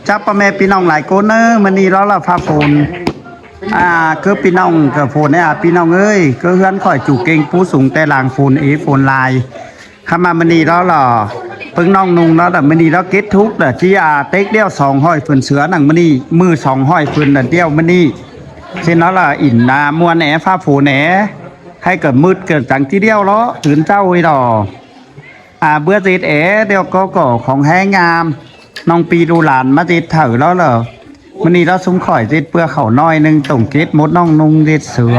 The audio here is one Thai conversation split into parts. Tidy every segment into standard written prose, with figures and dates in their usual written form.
จับพ่อแม่พี่น้องหลายคนเนอะมันนี่แล้วเราพาโฟนคือพี่น้องกับโฟนเนี่ยพี่น้องเอ้ยก็เฮือนข่อยจูเก่งผู้สูงแต่ลางโฟนโฟนลายเข้ามามันนี่แล้วหรอเพิ่งน้องนุ่งแล้วแต่มันนี่แล้วเก็ตทุกแต่ที่เต็กเดียว200ฝืนเสือหนังมันนี่มือ200ฝืนเดียวมันนี่เช่นแล้วล่ะอินมัวแหนฟ้าโฟนแหนให้เกิดมืดเกิดจังที่เดียวล้อถืนเจ้าไว้ดอเบื่อติดเดี๋ยวก็ของแห้งงามน้องปีดูหลานมาติดเถอะแล้วเหรอมันนี่เราซุ้มข่อยติดเปลือกเขาน้อยนึงส่งกิดมดน้องนุ่งติดเสือ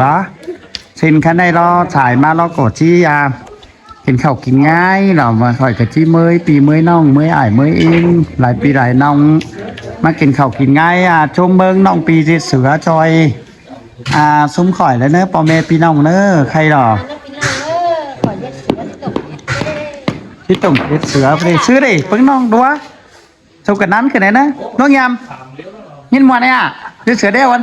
เช่นคันได้เราถ่ายมาเรากดชี้เห็นเขากินง่ายเรามาข่อยกับชี้เมยปีเมยน้องเมยอ้ายเมยเองหลายปีหลายน้องมากินเขากินง่ายชมเบิ้งน้องปีติดเสือจอยซุ้มข่อยแล้วเนอะปอแม่พี่น้องเนอะใครหรอที่ตรงเด็ดเสือไปซื้อดิเพิ่งน้องดูวะชมกันนั้นคือไหนนะน้องยำยินมวนเนี่ยเด็ดเสือเดียววัน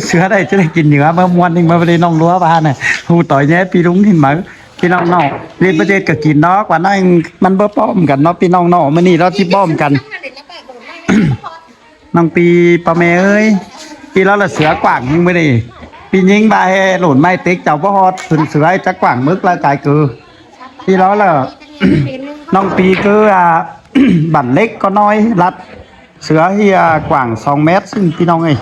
เสือได้จะได้กินเนื้อมามวนนึงมาไปน้องรั้วบ้านน่ะหูต่อยแย่พี่ลุงหินมาพี่น้องน้องเรียนประเทศก็กินนอกว่านั่นมันเบิ่ป้อมกันเนาะพี่น้องน้องมันนี่เราที่ป้อมกันน้องปีปะเมเอ้ยพี่เราละเสือกว่างยิงไม่ได้พี่ยิงบาเฮหลุนไม่ติ๊กเจ้าพ่อฮอดถึงเสือจักกว่างมึกละกายคือพี่เราละน้องปีคือบั่นเล็กก็น้อยรัดเสือเฮียกว่าง2 เมตรซึ่งพี่น้องเอ้ย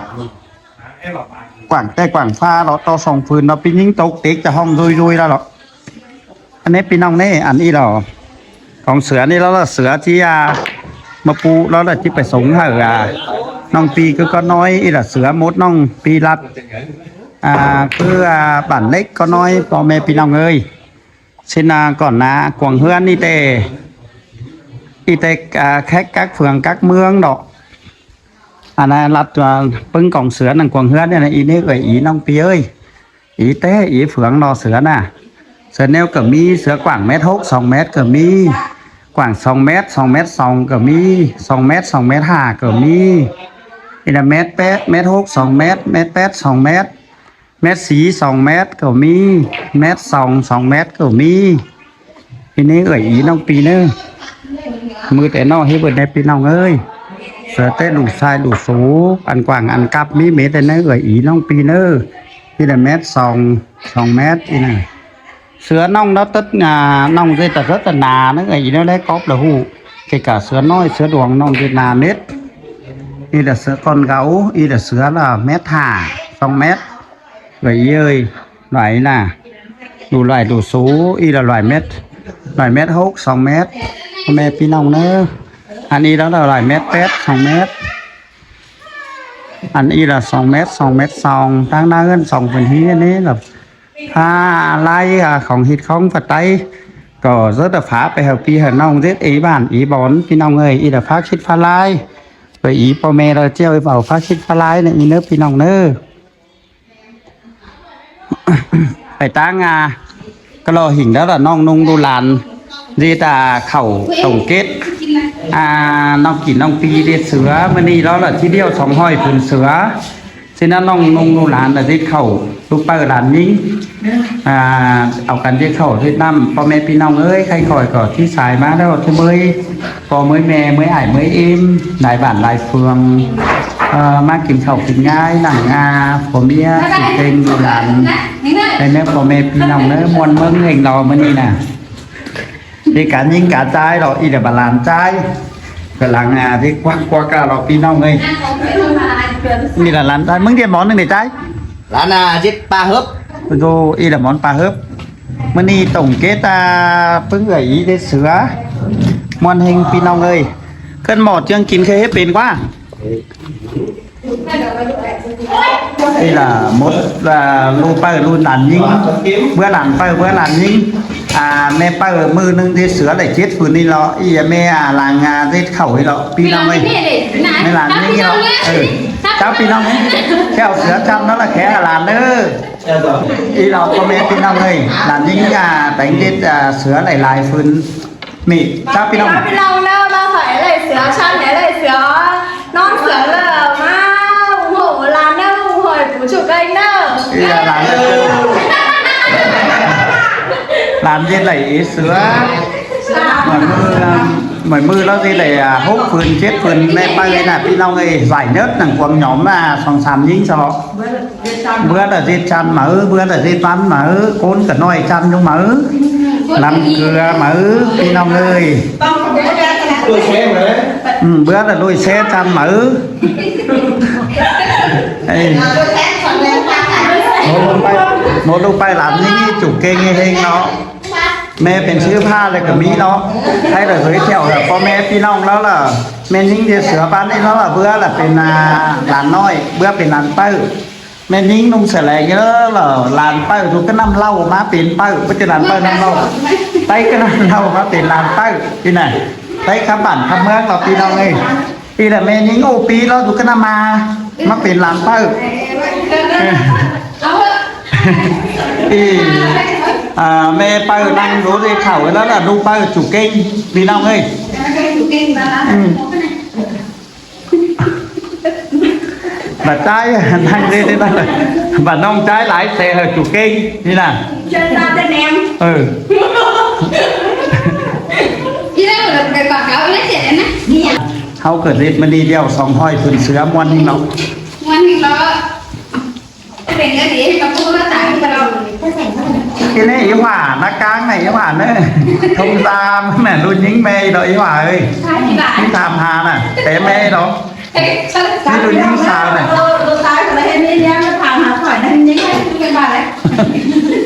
กว่างแต่กว่างฟ้าเราต่อ2 ฟืนเราพี่ยิงตกติ๊กจะห้องดุยแล้วหรออันนี้พี่น้องนี่อันนี้เราของเสือนี่แล้วเสือที่มาปูแล้วที่ไปสงเหรอน้องปีก็น้อยอีละเสือมดน้องปีรัดคือบั่นเล็กก็น้อยพ่อแม่พี่น้องเอ้ยเช่นก่อนนะกวางเฮือนนี่เตแค่กักเฟืองกักเมืองดอกอันนั้นรัดปึ้งกล่องเสือนั่งกวางเฮือนเนี่ยนะอีนี่เอ้ยอีน้องปีเอ้ยอีเต้อีเฟืองรอเสือน่ะเสือแนวก็มีเสือกว่าง1 เมตร 6 2 เมตรก็มีกว่าง2 เมตร 2 เมตร 2ก็มี2 เมตร 2 เมตร 5ก็มีอีละ1 เมตร 8 1 เมตร 6 2 เมตร 1 เมตร 8 2 เมตร 1 เมตร 4 2 เมตรก็มี1 เมตร 2 เมตรก็มีทีนี้เอ้ยอีน้องปีเนอมือแต่นอให้เบิดในปีน้องเอ้ยเสือเต้ดูทรายดูสูอันกว่างอันกับมีเมตรแต่เนอเอ้ยอีน้องปีเนอที่ละ1 เมตร 2 เมตรอีน่ะเสือน้องnó tấtน้องdây rất là nà nó ấy nó lấy cóp là hù kể cả สือน้อยเสือดวงน้องdây nà nết y là สือcon gấu y là สือlà 1 เมตร 2 เมตรvậy ơi loại là đủ loại đủ số y là loại 1 เมตร 6 2 เมตรแม่พี่น้องเนอะอันนี้แล้วlà loại 1 เมตร 8 2 เมตรอันนี้là 2 เมตร 2 เมตร 2ตั้งหน้าเงิน2phần híอันนี้làไล่ของฮิตของปัตไตก็rất là pháไปhợpพี่น้องเด็ดอีบ้านอีบอนพี่น้องเอ้ยอีละพาคิดพาไล่ไปอีพ่อแม่เราเจ้าไปเป่าพาคิดพาไล่เนี่ยอีเนื้อพี่น้องเนื้อไปตั้งก็รอหิ่งแล้วล่ะน้องนุ่งดูหลานดีตาเข่าตรงเกตน้องกินน้องปีเด็ดเสือมันนี่แล้วล่ะที่เดียว200ผืนเสือฉะนั้นน้องนุ่งดูหลานแต่ที่เข่าลูกเปิดหลานยิงเอากันที่เข้าที่น้ำพ่อแม่พี่น้องเอ้ยใครคอยก่อที่สายมาแล้วที่เมยพอเมยแม่เมยอ้ายเมยเอ็มหลายบ้านหลายเฟืองมากินข้าวกินง่ายหนังผมเมียสิเต็งดูหลานในเนื้อพ่อแม่พี่น้องเนื้อมวลเมืองเองเราเมื่อนี้น่ะที่การยิงการใจเราอีเดบาลานใจกำลังที่ควักกาเราพี่น้องเอ้ยนี่là lánใจมึงเรียนmónนึงđể trái lán giết ba hớp rồi y là món pa hớp mình đi tổng kết phương gửi ý đến sữa món hình phi nong ơi cân một chương kín khế hết bền quá đây là một là lu pa luôn đàn nhinh bữa đàn pa bữa đàn nhinh mẹ pa ở mưa nâng đến sữa để chết vừa đi lo y mẹ làng giết khẩu ấy lo phi nong ơi mẹ làm nhinh lo cháu phi nong ấy theo sữa chăm nó là khé là làm nữa ýเราพ่อแม่พี่น้องเลยหลานยิ่งแต่งเด็ดเสือหลายๆฟื้นมีจ้าพี่น้องพี่น้องเนอะเราใส่เลยเสือชั้นไหนเลยเสือน้องเสือเลยมาหัวลานเนอะหัวผู้ฉุกเองเนอะ ý là làm làm gì lại sữa mời mưa nó gì lại hút phun chết phun mẹ bay là phi long ấy giải nhất thằng quần nhóm mà sòng sàm dính cho bữa là dệt chăn mở bữa là dệt ván mở côn cả nồi chăn trong mở làm cửa mở phi long ơi Tôi xem rồi đấy. bữa là đôi xe chăn mở một lúc bay làm những chủ kênh như thế nó mẹเป็นชื่อผ้าเลยกับมีเนาะให้เลยเผยเที่ยวแบบพ่อแม่พี่น้องแล้วล่ะแม่นิ่งเดียเสือบ้านนี่แล้วล่ะเบื่อล่ะเป็นหลานน้อยเบื่อเป็นหลานเป้าแม่นิ่งนุ่งเสลงเยอะล่ะหลานเป้าทุกก็น้ำเหล้ามาเป็นเป้าไม่ใช่หลานเป้าน้ำเหล้าไต้ก็น้ำเหล้ามาเป็นหลานเป้าที่ไหนไต้คำบ้านคำเมืองเราพี่น้องเอ้ยปีละแม่นิ่งโอปีเราทุกก็น้ำมาเป็นหลานเป้าแม่เป้านั่งรู้ได้ข่าวแล้วล่ะลูกเป้าchủ kênhพี่น้องเอ้ยbà trái thằng đi đây là bà nông trái lái xe ở chủ kênh như nào Chân ra tên em Chị đang ở cái quảng cáo lấy tiền đấy nè. เขาเกิดเด็ดมาดีเดียวสองห้อยฝืนเสือมวนทิ้งเรา Ngoan thì nó cái đèn cái gì nó cũng nó tải cái đâu. cái này ý hỏa nó cáng này ý hỏa nữa thông ra mẹ luôn những mê đó ý hỏa ơi Sai chị bạn. cái tham hà nè té mê đó Ê, sao cái luôn những sao này Đồ tái của em đi em nó thằng hả khỏi nó những cái bà đấy.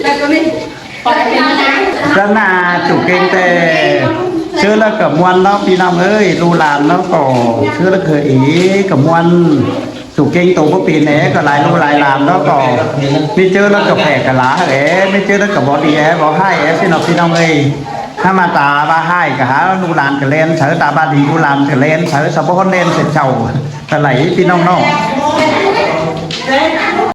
Đây con đi. Còn lại bên này. rất là chủ kênh tề chưa là cả muôn đóพี่น้องเอ้ยลูหลานแล้วก็chưa làเคยý cả muôn chủ kênh tổ có tiền nàyก็หลายลูหลายหลานแล้วก็ไม่เจอแล้วก็แผลกะหลาเอ๋ไม่เจอแล้วก็บอดีเอ๋บอกให้เอ๋พี่น้องพี่น้องเอ้ยถ้ามาตาบ้าให้ก็หาลูหลานก็เล่นเสือตาบ้าดีลูหลานก็เล่นเสือสะโพกเล่นเสร็จเจ้าแต่ไหลพี่น้องน้อง